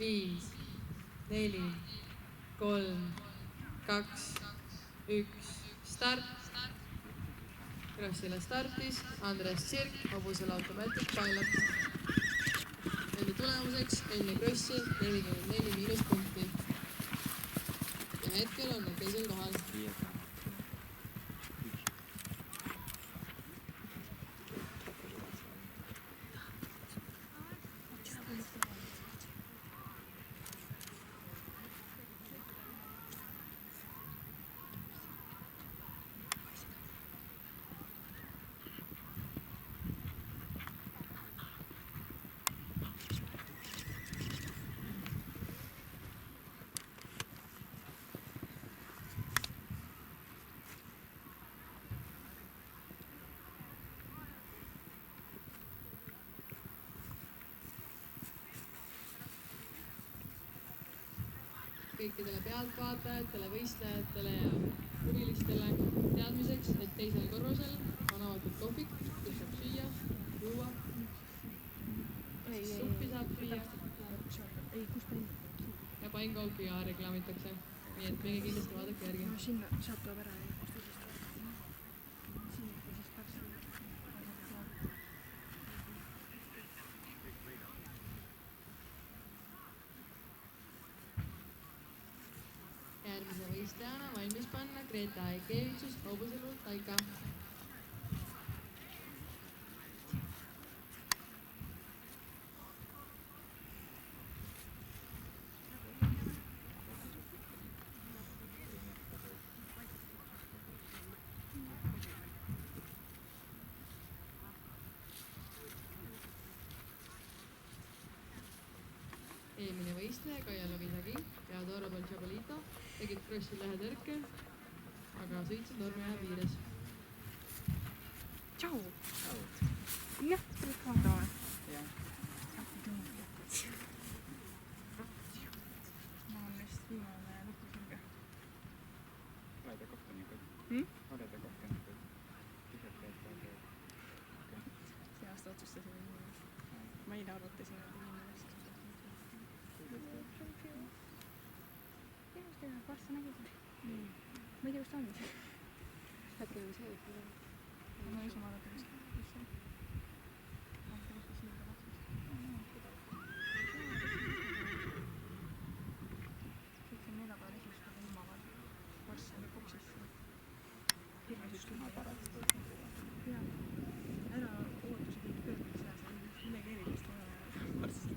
5, 4, 3, 2, 1, start. Krossile startis Andres Tsirk, hobusel Automatic Pilot. Nende tulemuseks enne Krossi 44 miinuspunkti. Ja hetkel on nad teisel kohal. Kõikidele pealtvaatajatele, võistlejatele ja huvilistele teadmiseks, et teisel korrusel on avatud kohvik, kus saab süüa, juua, suppi saab süüa ja pannkooki ka reklaamitakse. Nii et minge kindlasti vaadake järgi. Sinna sealt tuleb ära. Järgmise võistlejana valmis panna Greta Aegevitsus, hobusel Taika. Eelmine võistleja Kaia Lovisagi ja Doro Bolchabolito tegid Krossil ühe tõrke, aga sõitsid normi aja piires. Tšau! Jah, tulid vaatama. Ma olen vist viimane lõpusulge. Olete kohtunikud? Olete kohtunikud? See aasta otsustasin inimest. Ma eile arvutasin, et inimest. Kas sa nägid? Ma ei tea, kus ta on. Äkki on see, et ma ei saa vaadata, mis see. Kõik on neljapäeval esimest korda ilma vaadata. Varsti on boksisse. Hirmus aparaat. Jaa. Ära ootusi kõik kõrgelt saa. Midagi erilist ei ole varsti.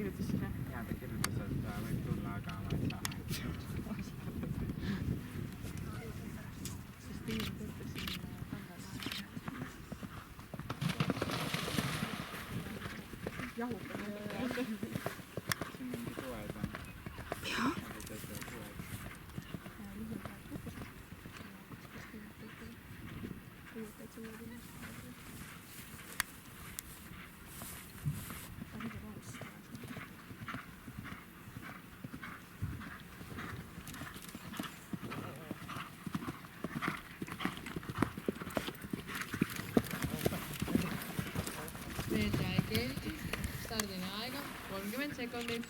Kirjutas siis, jah? Jaa, ta kirjutas, et võib tulla, aga ma ei saa. Sest teine töötasin Kandalaas. Jahub. Siin mingi sued on. Jah? Sued. Lihim peab lõpustada. Kas kõigepealt sulle tinnas? Greta Aegevitsus, stardini aega 30 sekundit.